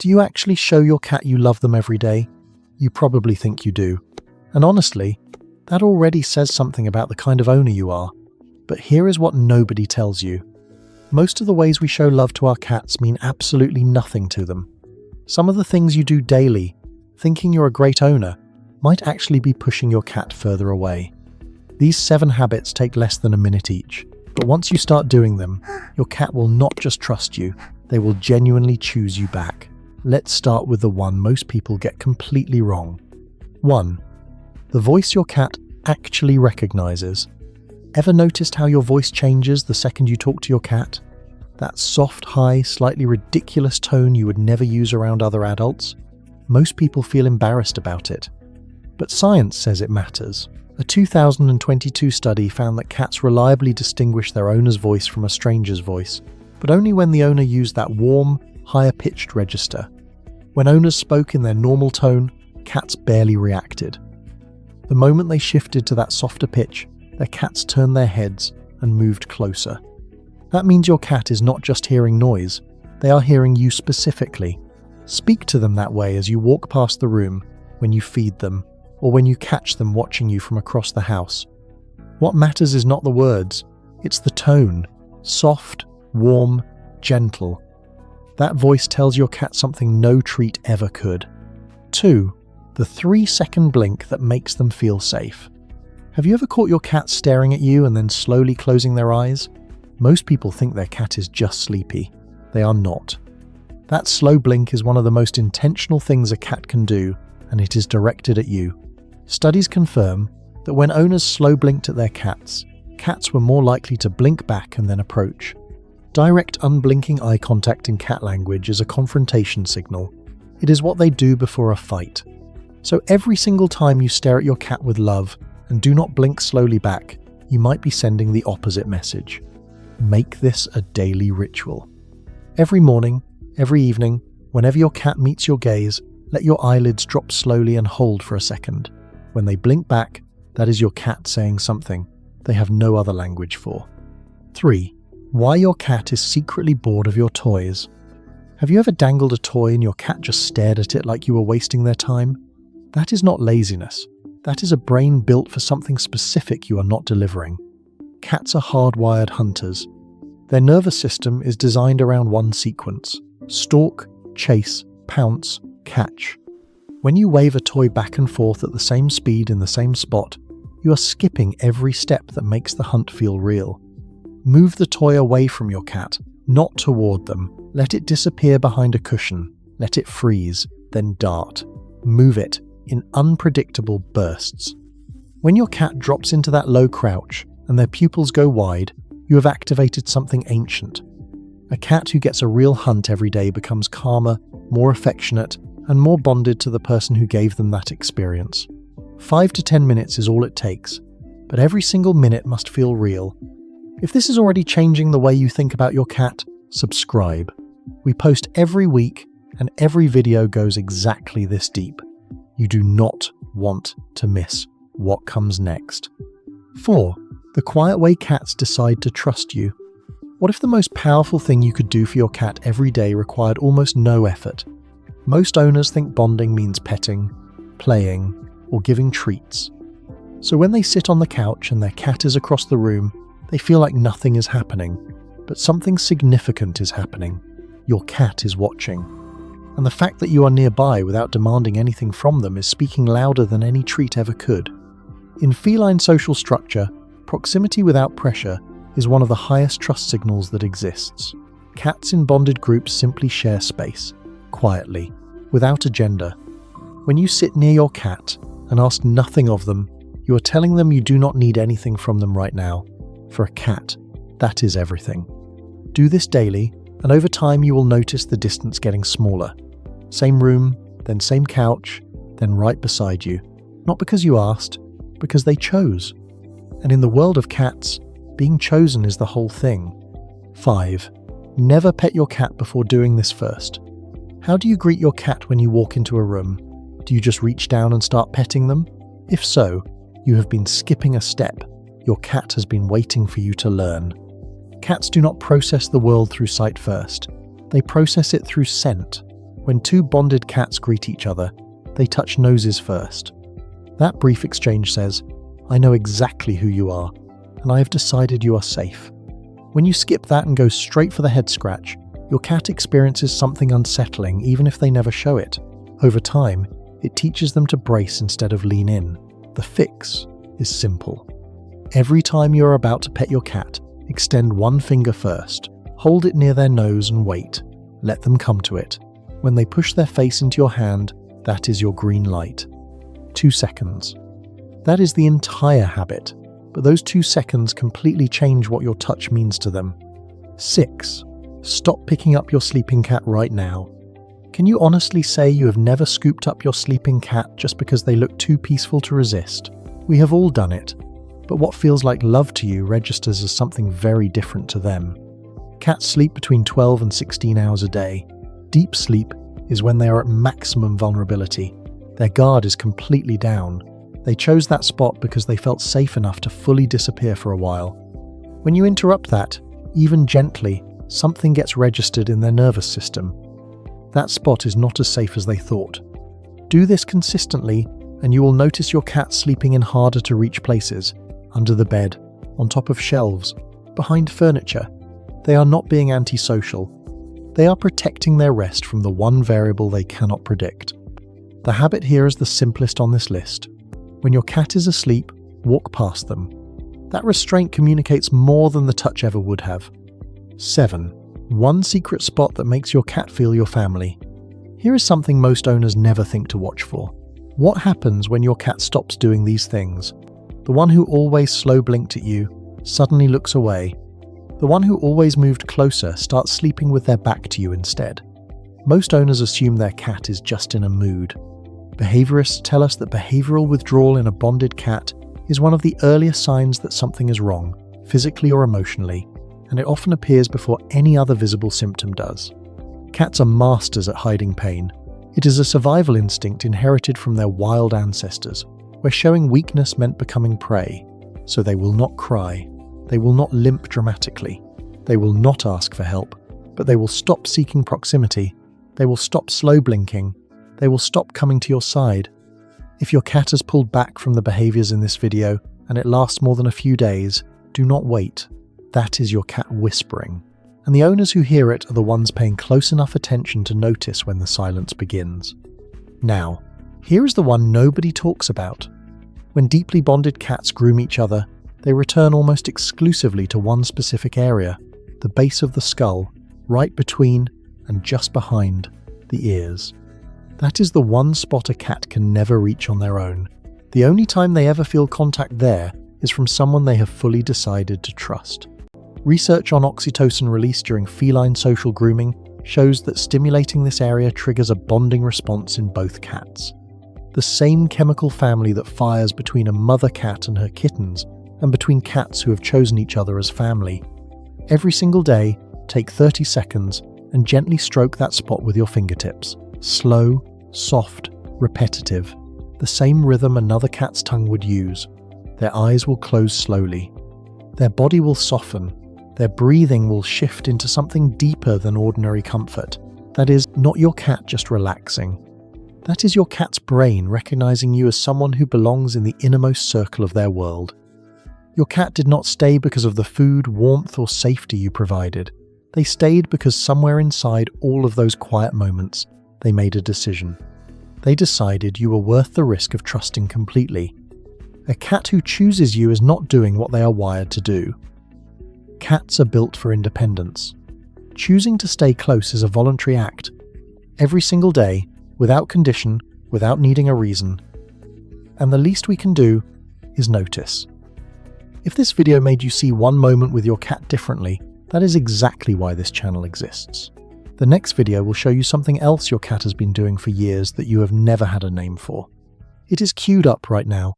Do you actually show your cat you love them every day? You probably think you do. And honestly, that already says something about the kind of owner you are. But here is what nobody tells you. Most of the ways we show love to our cats mean absolutely nothing to them. Some of the things you do daily, thinking you're a great owner, might actually be pushing your cat further away. These 7 habits take less than a minute each, but once you start doing them, your cat will not just trust you, they will genuinely choose you back. Let's start with the one most people get completely wrong. 1. The voice your cat actually recognizes. Ever noticed how your voice changes the second you talk to your cat? That soft, high, slightly ridiculous tone you would never use around other adults? Most people feel embarrassed about it. But science says it matters. A 2022 study found that cats reliably distinguish their owner's voice from a stranger's voice, but only when the owner used that warm, higher-pitched register. When owners spoke in their normal tone, cats barely reacted. The moment they shifted to that softer pitch, their cats turned their heads and moved closer. That means your cat is not just hearing noise, they are hearing you specifically. Speak to them that way as you walk past the room, when you feed them, or when you catch them watching you from across the house. What matters is not the words, it's the tone. Soft, warm, gentle. That voice tells your cat something no treat ever could. 2. The 3-second blink that makes them feel safe. Have you ever caught your cat staring at you and then slowly closing their eyes? Most people think their cat is just sleepy. They are not. That slow blink is one of the most intentional things a cat can do, and it is directed at you. Studies confirm that when owners slow blinked at their cats, cats were more likely to blink back and then approach. Direct unblinking eye contact in cat language is a confrontation signal. It is what they do before a fight. So every single time you stare at your cat with love and do not blink slowly back, you might be sending the opposite message. Make this a daily ritual. Every morning, every evening, whenever your cat meets your gaze, let your eyelids drop slowly and hold for a second. When they blink back, that is your cat saying something they have no other language for. 3. Why your cat is secretly bored of your toys. Have you ever dangled a toy and your cat just stared at it like you were wasting their time? That is not laziness. That is a brain built for something specific you are not delivering. Cats are hardwired hunters. Their nervous system is designed around one sequence: stalk, chase, pounce, catch. When you wave a toy back and forth at the same speed in the same spot, you are skipping every step that makes the hunt feel real. Move the toy away from your cat, not toward them. Let it disappear behind a cushion. Let it freeze, then dart. Move it in unpredictable bursts. When your cat drops into that low crouch and their pupils go wide, you have activated something ancient. A cat who gets a real hunt every day becomes calmer, more affectionate, and more bonded to the person who gave them that experience. 5 to 10 minutes is all it takes, but every single minute must feel real. If this is already changing the way you think about your cat, subscribe. We post every week, and every video goes exactly this deep. You do not want to miss what comes next. 4. The quiet way cats decide to trust you. What if the most powerful thing you could do for your cat every day required almost no effort? Most owners think bonding means petting, playing, or giving treats. So when they sit on the couch and their cat is across the room, they feel like nothing is happening. But something significant is happening. Your cat is watching. And the fact that you are nearby without demanding anything from them is speaking louder than any treat ever could. In feline social structure, proximity without pressure is one of the highest trust signals that exists. Cats in bonded groups simply share space, quietly, without agenda. When you sit near your cat and ask nothing of them, you are telling them you do not need anything from them right now. For a cat, that is everything. Do this daily, and over time you will notice the distance getting smaller. Same room, then same couch, then right beside you. Not because you asked, because they chose. And in the world of cats, being chosen is the whole thing. 5. Never pet your cat before doing this first. How do you greet your cat when you walk into a room? Do you just reach down and start petting them? If so, you have been skipping a step. Your cat has been waiting for you to learn. Cats do not process the world through sight first. They process it through scent. When two bonded cats greet each other, they touch noses first. That brief exchange says, "I know exactly who you are, and I have decided you are safe." When you skip that and go straight for the head scratch, your cat experiences something unsettling even if they never show it. Over time, it teaches them to brace instead of lean in. The fix is simple. Every time you are about to pet your cat, extend one finger first, hold it near their nose and wait. Let them come to it. When they push their face into your hand, that is your green light. 2 seconds. That is the entire habit, but those 2 seconds completely change what your touch means to them. 6. Stop picking up your sleeping cat right now. Can you honestly say you have never scooped up your sleeping cat just because they look too peaceful to resist? We have all done it, but what feels like love to you registers as something very different to them. Cats sleep between 12 and 16 hours a day. Deep sleep is when they are at maximum vulnerability. Their guard is completely down. They chose that spot because they felt safe enough to fully disappear for a while. When you interrupt that, even gently, something gets registered in their nervous system. That spot is not as safe as they thought. Do this consistently, and you will notice your cat sleeping in harder to reach places, under the bed, on top of shelves, behind furniture. They are not being antisocial. They are protecting their rest from the one variable they cannot predict. The habit here is the simplest on this list. When your cat is asleep, walk past them. That restraint communicates more than the touch ever would have. 7. One secret spot that makes your cat feel your family. Here is something most owners never think to watch for. What happens when your cat stops doing these things? The one who always slow blinked at you suddenly looks away. The one who always moved closer starts sleeping with their back to you instead. Most owners assume their cat is just in a mood. Behaviorists tell us that behavioral withdrawal in a bonded cat is one of the earliest signs that something is wrong, physically or emotionally, and it often appears before any other visible symptom does. Cats are masters at hiding pain. It is a survival instinct inherited from their wild ancestors, where showing weakness meant becoming prey. So they will not cry. They will not limp dramatically. They will not ask for help, but they will stop seeking proximity. They will stop slow blinking. They will stop coming to your side. If your cat has pulled back from the behaviors in this video and it lasts more than a few days, do not wait. That is your cat whispering. And the owners who hear it are the ones paying close enough attention to notice when the silence begins. Now, here is the one nobody talks about. When deeply bonded cats groom each other, they return almost exclusively to one specific area, the base of the skull, right between and just behind the ears. That is the one spot a cat can never reach on their own. The only time they ever feel contact there is from someone they have fully decided to trust. Research on oxytocin release during feline social grooming shows that stimulating this area triggers a bonding response in both cats. The same chemical family that fires between a mother cat and her kittens, and between cats who have chosen each other as family. Every single day, take 30 seconds and gently stroke that spot with your fingertips. Slow, soft, repetitive. The same rhythm another cat's tongue would use. Their eyes will close slowly. Their body will soften. Their breathing will shift into something deeper than ordinary comfort. That is, not your cat just relaxing. That is your cat's brain recognizing you as someone who belongs in the innermost circle of their world. Your cat did not stay because of the food, warmth, or safety you provided. They stayed because somewhere inside all of those quiet moments, they made a decision. They decided you were worth the risk of trusting completely. A cat who chooses you is not doing what they are wired to do. Cats are built for independence. Choosing to stay close is a voluntary act. Every single day, without condition, without needing a reason. And the least we can do is notice. If this video made you see one moment with your cat differently, that is exactly why this channel exists. The next video will show you something else your cat has been doing for years that you have never had a name for. It is queued up right now,